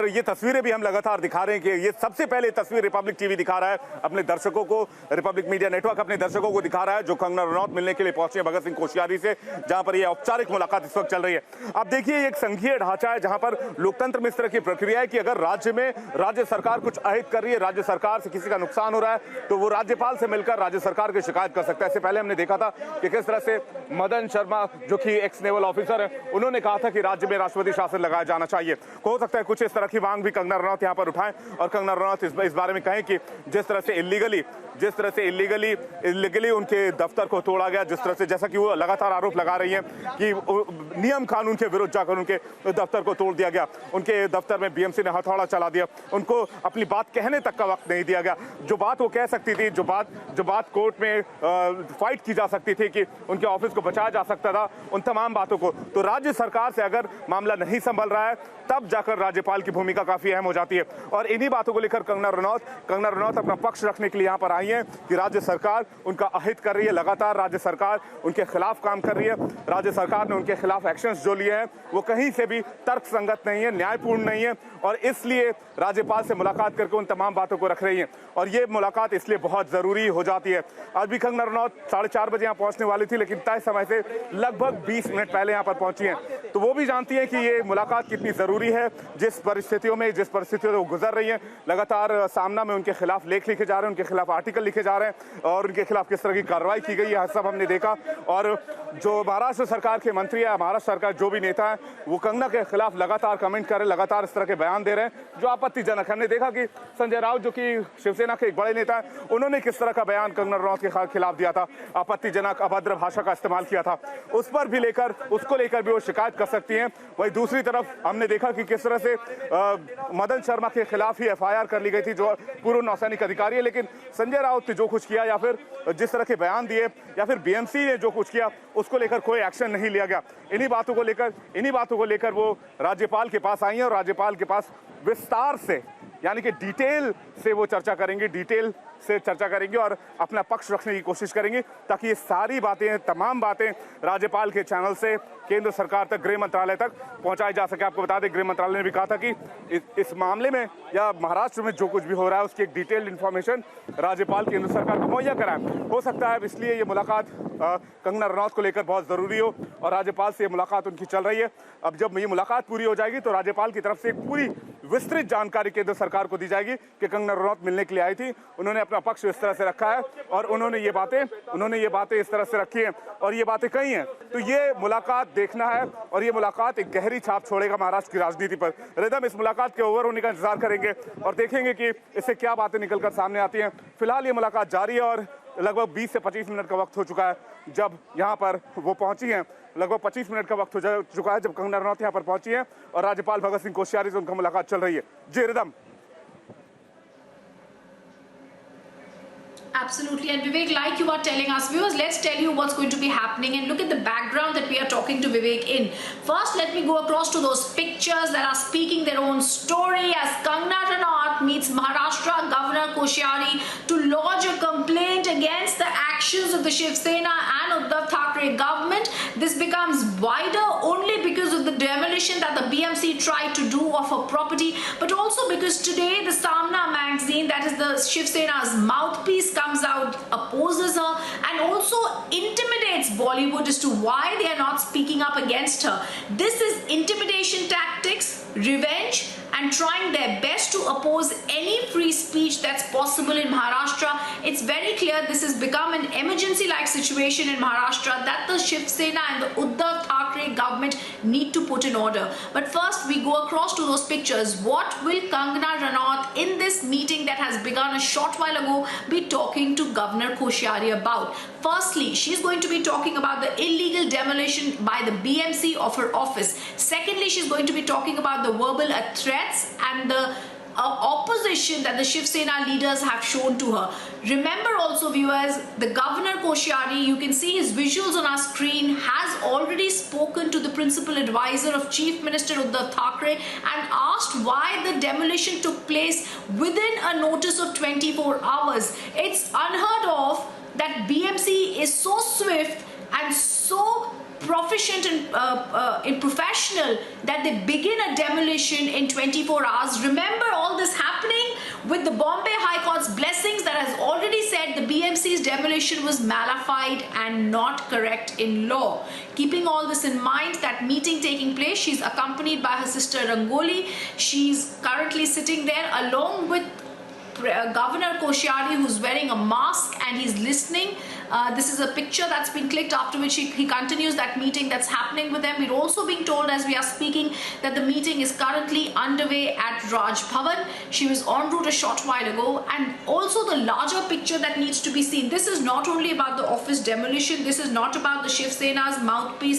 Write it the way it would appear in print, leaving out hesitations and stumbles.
ये तस्वीरें भी हम लगातार दिखा रहे हैं कि ये सबसे पहले तस्वीर रिपब्लिक टीवी दिखा रहा है अपने दर्शकों को, रिपब्लिक मीडिया नेटवर्क अपने दर्शकों को दिखा रहा है जो कंगना रनौत मिलने के लिए पहुंचे भगत सिंह कोश्यारी से, जहां पर ये औपचारिक मुलाकात इस वक्त चल रही है। अब देखिए, एक संघीय ढांचा है जहां पर लोकतंत्र में इस तरह की प्रक्रिया है कि अगर राज्य में राज्य सरकार कुछ अहित कर रही है, राज्य सरकार से किसी का नुकसान हो रहा है, तो वो राज्यपाल से मिलकर राज्य सरकार की शिकायत कर सकता है। इससे पहले हमने देखा था कि किस तरह से मदन शर्मा जो कि एक्स नेवल ऑफिसर है, उन्होंने कहा था कि राज्य में राष्ट्रपति शासन लगाया जाना चाहिए। हो सकता है कुछ इस तरह की मांग भी कंगना रनौत यहां पर उठाएं और कंगना रनौत इस बारे में कहें कि जिस तरह से इलीगली उनके दफ्तर को तोड़ा गया, जिस तरह से, जैसा कि वो लगातार आरोप लगा रही हैं कि नियम कानून के विरुद्ध जाकर उनके दफ्तर को तोड़ दिया गया, उनके दफ्तर में बीएमसी ने हथौड़ा चला दिया, उनको अपनी बात कहने तक का वक्त नहीं दिया गया। जो बात वो कह सकती थी, जो बात कोर्ट में फाइट की जा सकती थी कि उनके ऑफिस को बचाया जा सकता था, उन तमाम बातों को तो राज्य सरकार से अगर मामला नहीं संभल रहा है, तब जाकर राज्यपाल की भूमिका काफी अहम हो जाती है। और इन्हीं बातों को लेकर कंगना रनौत अपना पक्ष रखने के लिए यहाँ पर आई है कि राज्य सरकार उनका अहित कर रही है, लगातार राज्य सरकार उनके खिलाफ काम कर रही है, राज्य सरकार ने उनके खिलाफ एक्शंस जो लिए हैं वो कहीं से भी तर्कसंगत नहीं है, न्यायपूर्ण नहीं है, और इसलिए राज्यपाल से मुलाकात करके उन तमाम बातों को रख रही है। और ये मुलाकात इसलिए बहुत जरूरी हो जाती है। आज भी कंगना रनौत 4:30 बजे यहाँ पहुंचने वाली थी, लेकिन तय समय से लगभग 20 मिनट पहले यहाँ पर पहुंची हैं, तो वो भी जानती है कि ये मुलाकात कितनी जरूरी है। जिस परिस्थितियों से वो गुजर रही है, लगातार सामना में उनके खिलाफ लेख लिखे जा रहे हैं, उनके खिलाफ आर्टिकल लिखे जा रहे हैं और उनके खिलाफ किस तरह की कार्रवाई की गई है, सब हमने देखा। और जो महाराष्ट्र सरकार के मंत्री है, महाराष्ट्र सरकार जो भी नेता है, वो कंगना के खिलाफ लगातार कमेंट कर रहे हैं, लगातार इस तरह के बयान दे रहे हैं जो आपत्तिजनक। हमने देखा कि संजय राउत जो कि शिवसेना के एक बड़े नेता है, उन्होंने किस तरह का बयान कंगना रनौत के खिलाफ दिया था, आपत्तिजनक अभद्र भाषा का इस्तेमाल किया था, उसको लेकर भी वो शिकायत कर सकती हैं। वहीं दूसरी तरफ हमने देखा कि किस तरह से मदन शर्मा के खिलाफ ही एफआईआर कर ली गई थी, जो पूर्व नौसैनिक अधिकारी है, लेकिन संजय राउत ने जो कुछ किया या फिर जिस तरह के बयान दिए या फिर बीएमसी ने जो कुछ किया, उसको लेकर कोई एक्शन नहीं लिया गया। इन्हीं बातों को लेकर वो राज्यपाल के पास आई हैं और राज्यपाल के पास विस्तार से, यानी कि डिटेल से वो चर्चा करेंगे और अपना पक्ष रखने की कोशिश करेंगे, ताकि ये सारी बातें, तमाम बातें राज्यपाल के चैनल से केंद्र सरकार तक, गृह मंत्रालय तक पहुंचाई जा सके। आपको बता दें, गृह मंत्रालय ने भी कहा था कि इस मामले में या महाराष्ट्र में जो कुछ भी हो रहा है उसकी एक डिटेल्ड इन्फॉर्मेशन राज्यपाल केंद्र सरकार को मुहैया कराए। हो सकता है इसलिए ये मुलाकात कंगना रनौत को लेकर बहुत जरूरी हो और राज्यपाल से ये मुलाकात उनकी चल रही है। अब जब ये मुलाकात पूरी हो जाएगी तो राज्यपाल की तरफ से एक पूरी विस्तृत जानकारी केंद्र सरकार को दी जाएगी कि कंगना रनौत मिलने के लिए आई थी, उन्होंने अपना पक्ष इस तरह से रखा है और उन्होंने ये बातें इस तरह से रखी हैं और ये बातें कही हैं। तो ये मुलाकात देखना है और ये मुलाकात एक गहरी छाप छोड़ेगा महाराष्ट्र की राजनीति पर। रिदम, इस मुलाकात के ओवर होने का इंतजार करेंगे और देखेंगे कि इससे क्या बातें निकलकर सामने आती हैं। फिलहाल ये मुलाकात जारी है और लगभग 20 से 25 मिनट का वक्त हो चुका है जब यहाँ पर वो पहुंची हैं। लगभग 25 मिनट का वक्त हो चुका है जब कंगना रनौत यहाँ पर पहुंची हैं और राज्यपाल भगत सिंह कोश्यारी से उनका मुलाकात चल रही है। जी rhythm. Absolutely. And Vivek, like you are telling us, viewers, let's tell you what's going to be happening and look at the background that we are talking to Vivek in. First, let me go across to those pictures that are speaking their own story as Kangana Ranaut meets Maharashtra Governor Koshari to lodge a complaint against the actions of the Shiv Sena and Uddhav Thackeray government. This becomes wider only because of the demolition that the BMC tried to do of her property, but also because today the Samna magazine, that is the Shiv Sena's mouthpiece, comes out, opposes her and also intimidates Bollywood as to why they are not speaking up against her. This is intimidation tactics, revenge, and trying their best to oppose any free speech that's possible in Maharashtra. It's very clear this has become an emergency-like situation in Maharashtra that the Shiv Sena and the Uddhav Thackeray government need to put in order. But first, we go across to those pictures. What will Kangana Ranaut in this meeting that has begun a short while ago be talking to Governor Koshari about? Firstly, she's going to be talking about the illegal demolition by the BMC of her office. Secondly, she's going to be talking about the verbal threats and the opposition that the Shiv Sena leaders have shown to her. Remember also, viewers, the Governor Koshari, you can see his visuals on our screen, has already spoken to the principal advisor of Chief Minister Uddhav Thackeray and asked why the demolition took place within a notice of 24 hours. It's unheard of that BMC is so swift and so proficient and in professional that they begin a demolition in 24 hours. Remember all this happening with the Bombay High Court's blessings that has already said the BMC's demolition was malified and not correct in law. Keeping all this in mind, that meeting taking place, she's accompanied by her sister Rangoli. She's currently sitting there along with Governor Koshyari, who's wearing a mask and he's listening. This is a picture that's been clicked, after which he continues that meeting that's happening with them. We're also being told as we are speaking that the meeting is currently underway at Raj Bhavan. She was en route a short while ago. And also the larger picture that needs to be seen. This is not only about the office demolition. This is not about the Shiv Sena's mouthpiece